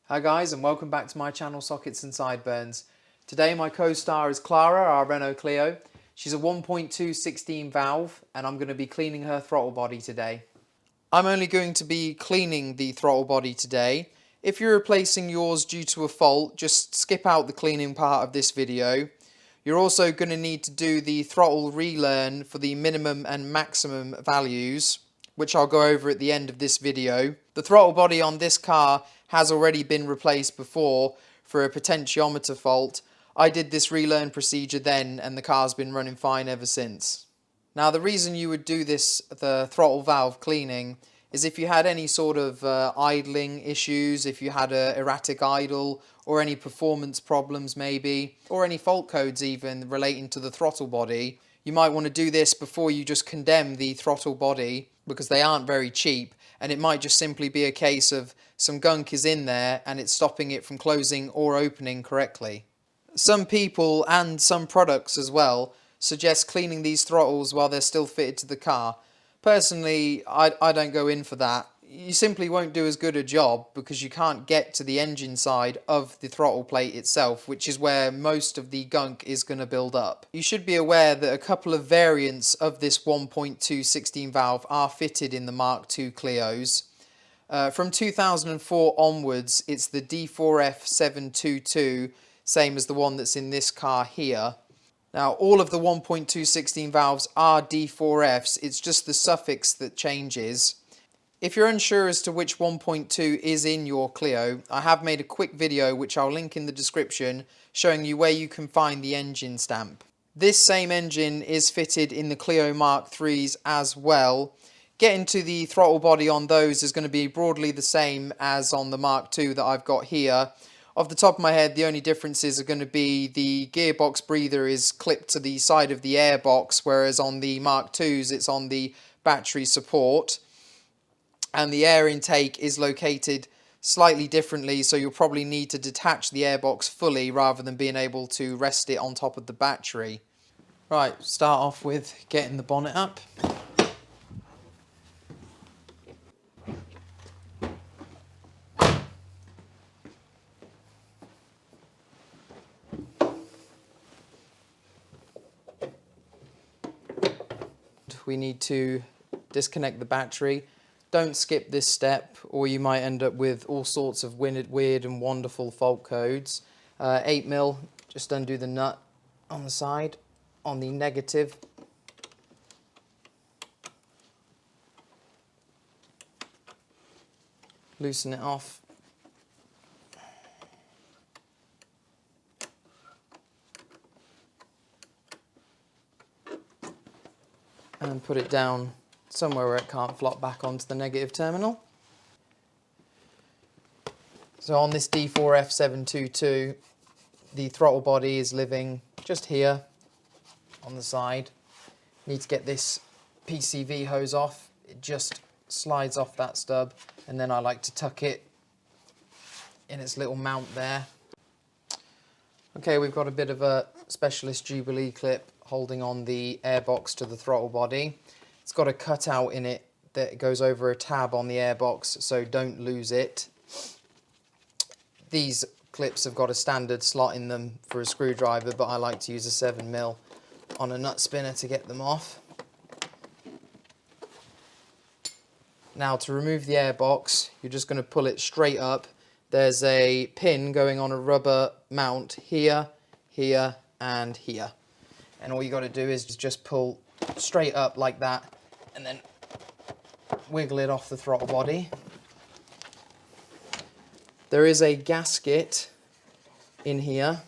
Hi guys, and welcome back to my channel Sockets and Sideburns. Today my co-star is Clara, our Renault Clio. She's a 1.2 16 valve and I'm going to be cleaning her throttle body today. I'm only going to be cleaning the throttle body today. If you're replacing yours due to a fault, just skip out the cleaning part of this video. You're also going to need to do the throttle relearn for the minimum and maximum values, which I'll go over at the end of this video. The throttle body on this car has already been replaced before for a potentiometer fault. I did this relearn procedure then and the car's been running fine ever since. Now the reason you would do the throttle valve cleaning is if you had any sort of idling issues, if you had a erratic idle or any performance problems maybe, or any fault codes even relating to the throttle body. You might want to do this before you just condemn the throttle body because they aren't very cheap, and it might just simply be a case of some gunk is in there and it's stopping it from closing or opening correctly. Some people and some products as well suggest cleaning these throttles while they're still fitted to the car. Personally, I don't go in for that. You simply won't do as good a job because you can't get to the engine side of the throttle plate itself, which is where most of the gunk is going to build up. You should be aware that a couple of variants of this 1.2 16 valve are fitted in the Mark II Clios. From 2004 onwards, it's the D4F722, same as the one that's in this car here. Now, all of the 1.2 16 valves are D4Fs, it's just the suffix that changes. If you're unsure as to which 1.2 is in your Clio, I have made a quick video which I'll link in the description showing you where you can find the engine stamp. This same engine is fitted in the Clio Mark IIIs as well. Getting to the throttle body on those is going to be broadly the same as on the Mark II that I've got here. Off the top of my head, the only differences are going to be the gearbox breather is clipped to the side of the airbox, whereas on the Mark IIs it's on the battery support. And the air intake is located slightly differently, so you'll probably need to detach the airbox fully rather than being able to rest it on top of the battery. Right, start off with getting the bonnet up. We need to disconnect the battery. Don't skip this step or you might end up with all sorts of weird and wonderful fault codes. 8mm, just undo the nut on the side, on the negative. Loosen it off. And put it down somewhere where it can't flop back onto the negative terminal. So on this D4F722, the throttle body is living just here on the side. Need to get this PCV hose off. It just slides off that stub, and then I like to tuck it in its little mount there. Okay, we've got a bit of a specialist Jubilee clip holding on the airbox to the throttle body. It's got a cutout in it that goes over a tab on the airbox, so don't lose it. These clips have got a standard slot in them for a screwdriver, but I like to use a 7mm on a nut spinner to get them off. Now to remove the airbox, you're just going to pull it straight up. There's a pin going on a rubber mount here, here and here. And all you got to do is just pull straight up like that and then wiggle it off the throttle body. There is a gasket in here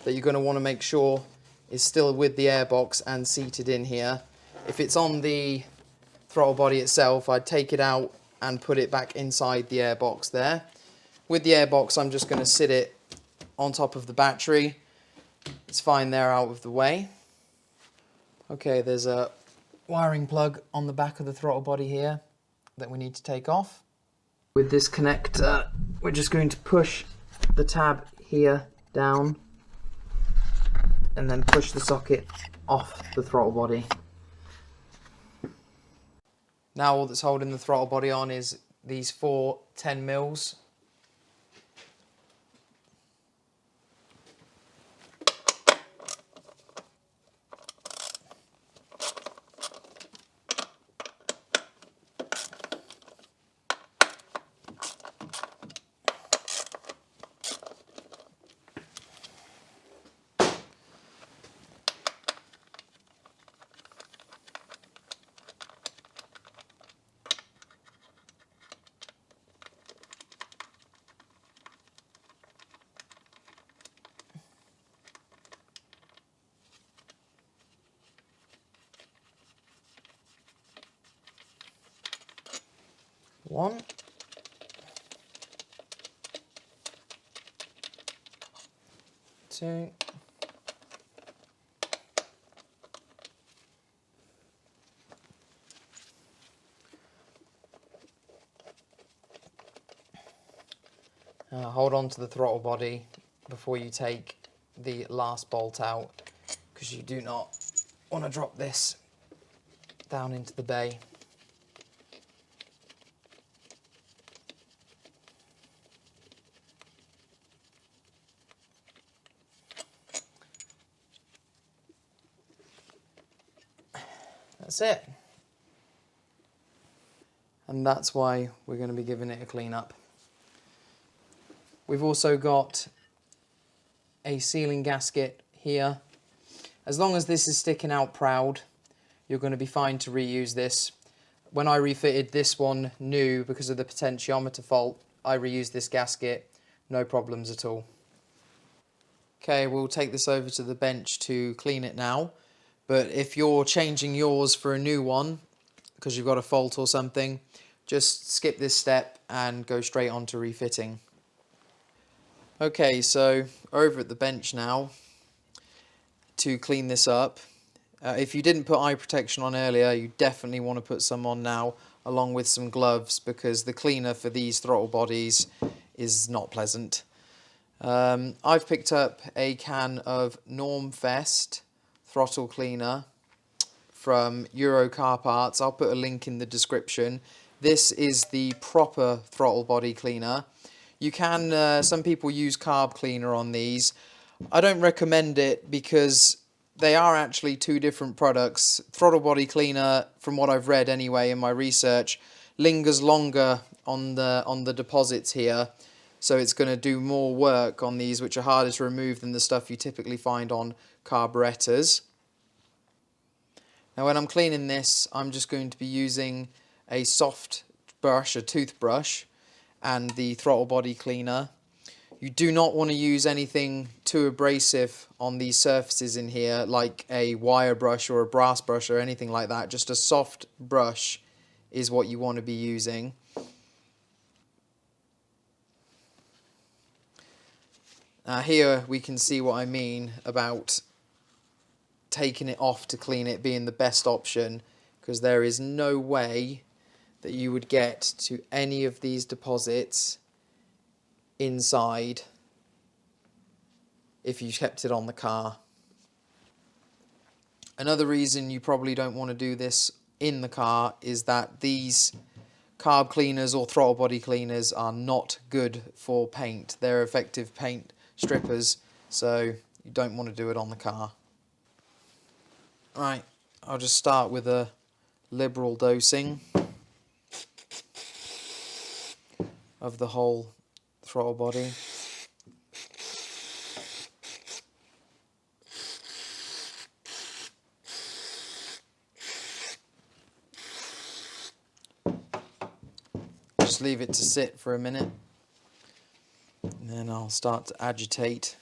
that you're going to want to make sure is still with the airbox and seated in here. If it's on the throttle body itself, I'd take it out and put it back inside the airbox there. With the airbox, I'm just going to sit it on top of the battery. It's fine there out of the way. Okay, there's a wiring plug on the back of the throttle body here that we need to take off. With this connector, we're just going to push the tab here down and then push the socket off the throttle body. Now all that's holding the throttle body on is these four 10mm 1. Two. Hold on to the throttle body before you take the last bolt out, because you do not want to drop this down into the bay. That's it. And that's why we're going to be giving it a clean up. We've also got a sealing gasket here. As long as this is sticking out proud, you're going to be fine to reuse this. When I refitted this one new because of the potentiometer fault, I reused this gasket, no problems at all. Okay, we'll take this over to the bench to clean it now. But if you're changing yours for a new one, because you've got a fault or something, just skip this step and go straight on to refitting. Okay, so over at the bench now to clean this up. If you didn't put eye protection on earlier, you definitely want to put some on now, along with some gloves, because the cleaner for these throttle bodies is not pleasant. I've picked up a can of Normfest throttle cleaner from Euro Car Parts. I'll put a link in the description. This is the proper throttle body cleaner. You can, some people use carb cleaner on these. I don't recommend it because they are actually two different products. Throttle body cleaner, from what I've read anyway in my research, lingers longer on the deposits here. So it's going to do more work on these, which are harder to remove than the stuff you typically find on carburetors. Now when I'm cleaning this, I'm just going to be using a soft brush, a toothbrush, and the throttle body cleaner. You do not want to use anything too abrasive on these surfaces in here, like a wire brush or a brass brush or anything like that. Just a soft brush is what you want to be using. Here we can see what I mean about taking it off to clean it being the best option, because there is no way that you would get to any of these deposits inside if you kept it on the car. Another reason you probably don't want to do this in the car is that these carb cleaners or throttle body cleaners are not good for paint. They're effective paint strippers, so you don't want to do it on the car. Right, I'll just start with a liberal dosing of the whole throttle body. Just leave it to sit for a minute, and then I'll start to agitate.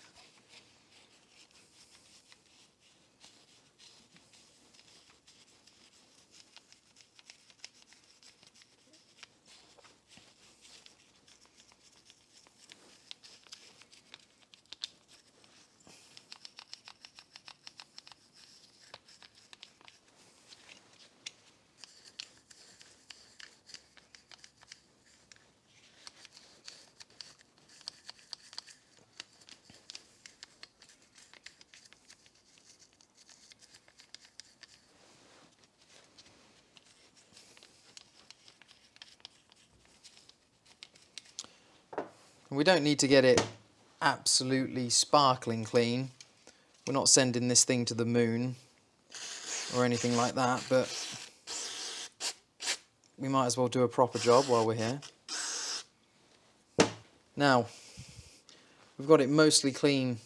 We don't need to get it absolutely sparkling clean. We're not sending this thing to the moon or anything like that, but we might as well do a proper job while we're here. Now, we've got it mostly clean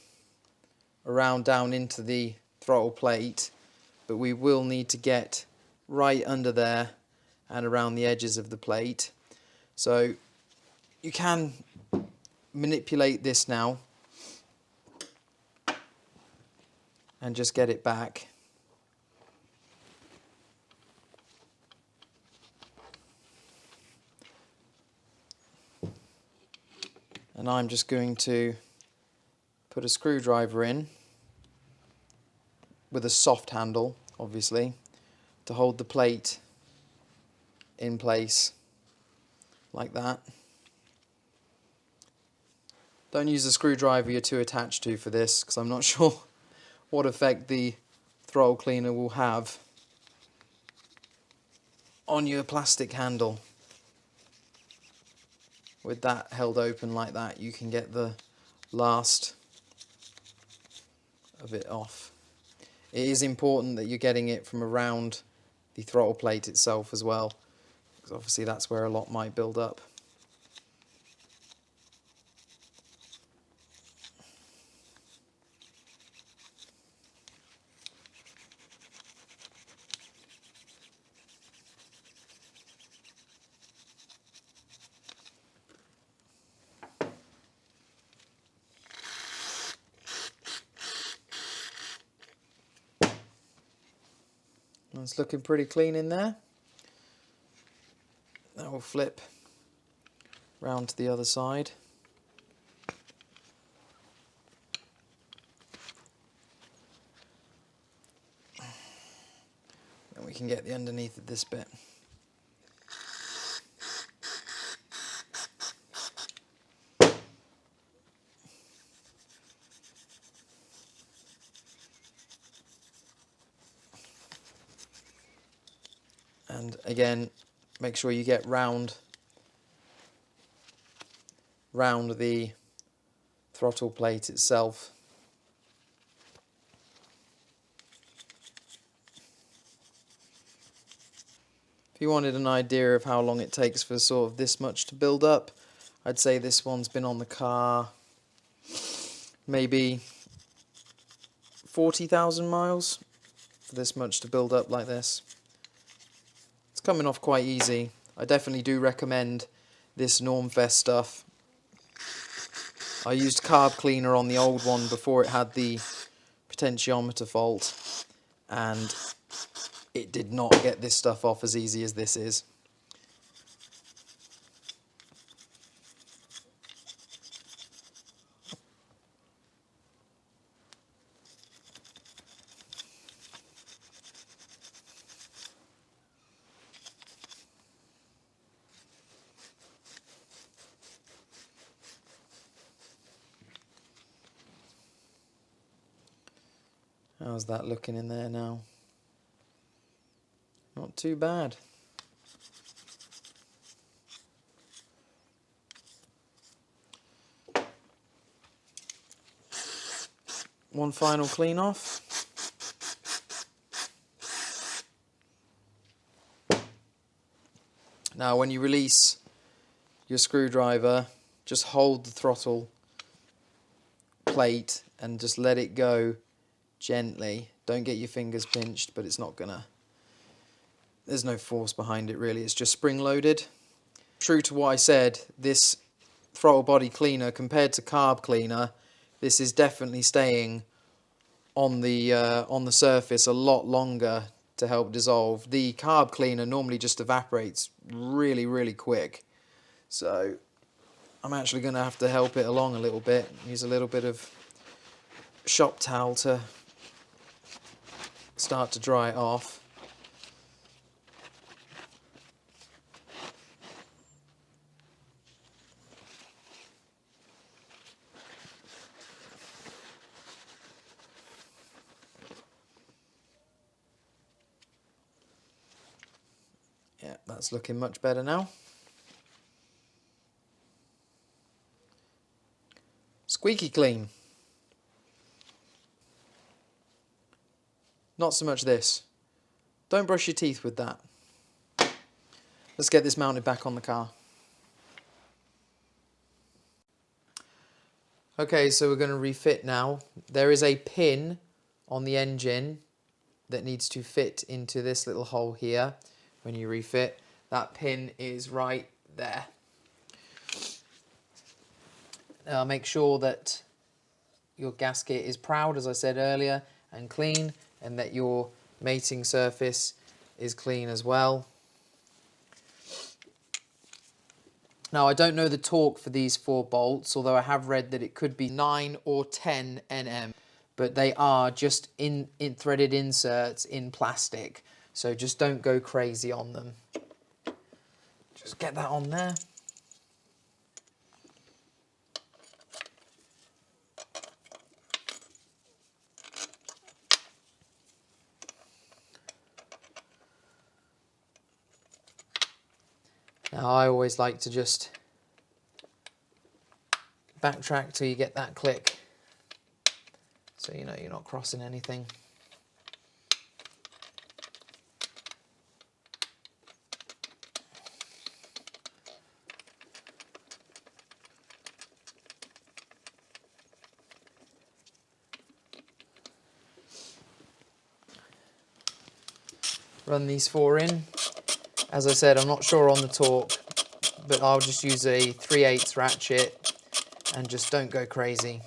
around down into the throttle plate, but we will need to get right under there and around the edges of the plate. So you can manipulate this now and just get it back. And I'm just going to put a screwdriver in with a soft handle, obviously, to hold the plate in place like that. Don't use the screwdriver you're too attached to for this, because I'm not sure what effect the throttle cleaner will have on your plastic handle. With that held open like that, you can get the last of it off. It is important that you're getting it from around the throttle plate itself as well, because obviously that's where a lot might build up. It's looking pretty clean in there. That will flip round to the other side. And we can get the underneath of this bit. And again, make sure you get round the throttle plate itself. If you wanted an idea of how long it takes for sort of this much to build up, I'd say this one's been on the car maybe 40,000 miles for this much to build up like this. It's coming off quite easy. I definitely do recommend this Normfest stuff. I used carb cleaner on the old one before it had the potentiometer fault, and it did not get this stuff off as easy as this is. How's that looking in there now? Not too bad. One final clean off. Now when you release your screwdriver, just hold the throttle plate and just let it go gently. Don't get your fingers pinched, but it's not gonna, there's no force behind it really, it's just spring loaded. True to what I said, this throttle body cleaner compared to carb cleaner, this is definitely staying on the surface a lot longer to help dissolve. The carb cleaner normally just evaporates really quick, so I'm actually going to have to help it along a little bit. Use a little bit of shop towel to start to dry it off. Yeah, that's looking much better now. Squeaky clean. Not so much this. Don't brush your teeth with that. Let's get this mounted back on the car. Okay, so we're going to refit now. There is a pin on the engine that needs to fit into this little hole here when you refit. That pin is right there. Now make sure that your gasket is proud, as I said earlier, and clean, and that your mating surface is clean as well. Now, I don't know the torque for these 4 bolts, although I have read that it could be 9 or 10 Nm, but they are just in threaded inserts in plastic, so just don't go crazy on them. Just get that on there. Now, I always like to just backtrack till you get that click, so you know you're not crossing anything. Run these 4 in. As I said, I'm not sure on the torque, but I'll just use a 3/8 ratchet and just don't go crazy.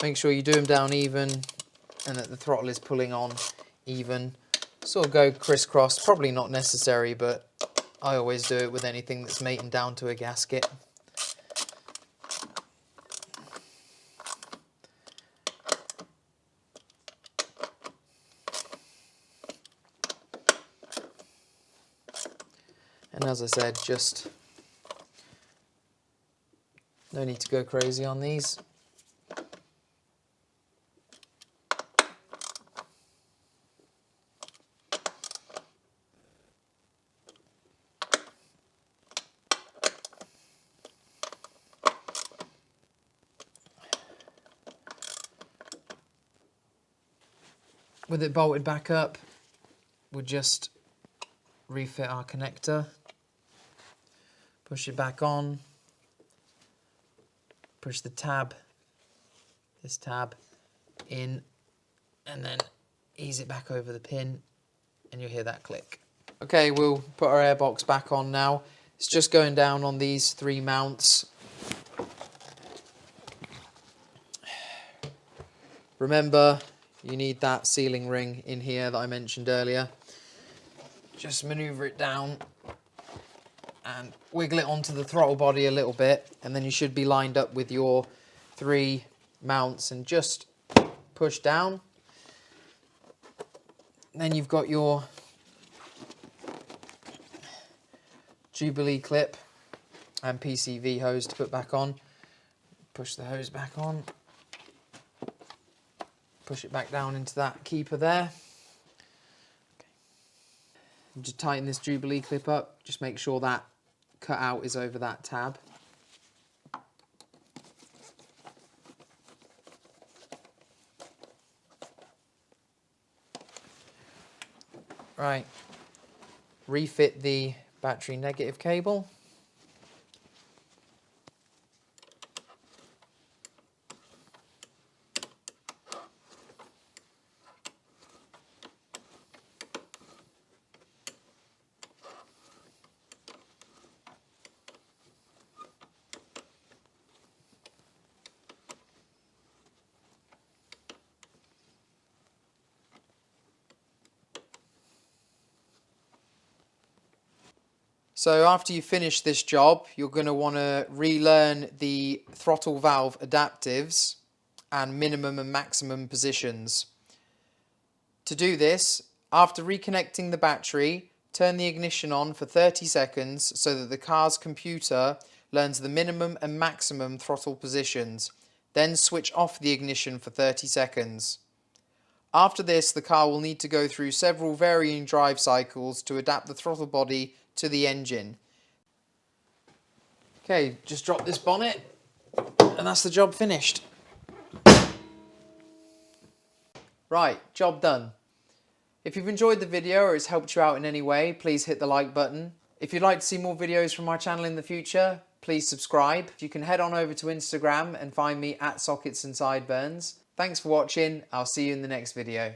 Make sure you do them down even and that the throttle is pulling on even. Sort of go crisscross, probably not necessary, but I always do it with anything that's mating down to a gasket. And as I said, just no need to go crazy on these. With it bolted back up, we'll just refit our connector, push it back on, push the tab, this tab, in, and then ease it back over the pin, and you'll hear that click. Okay, we'll put our airbox back on now. It's just going down on these 3 mounts. Remember, you need that sealing ring in here that I mentioned earlier. Just maneuver it down and wiggle it onto the throttle body a little bit, and then you should be lined up with your 3 mounts, and just push down. Then you've got your Jubilee clip and PCV hose to put back on. Push the hose back on. Push it back down into that keeper there. Okay. Just tighten this Jubilee clip up. Just make sure that cutout is over that tab. Right. Refit the battery negative cable. So after you finish this job, you're going to want to relearn the throttle valve adaptives and minimum and maximum positions. To do this, after reconnecting the battery, turn the ignition on for 30 seconds so that the car's computer learns the minimum and maximum throttle positions. Then switch off the ignition for 30 seconds. After this, the car will need to go through several varying drive cycles to adapt the throttle body to the engine. Okay, just drop this bonnet and that's the job finished. Right, job done. If you've enjoyed the video or it's helped you out in any way, please hit the like button. If you'd like to see more videos from my channel in the future, please subscribe. You can head on over to Instagram and find me at SocketsAndSideburns. Thanks for watching. I'll see you in the next video.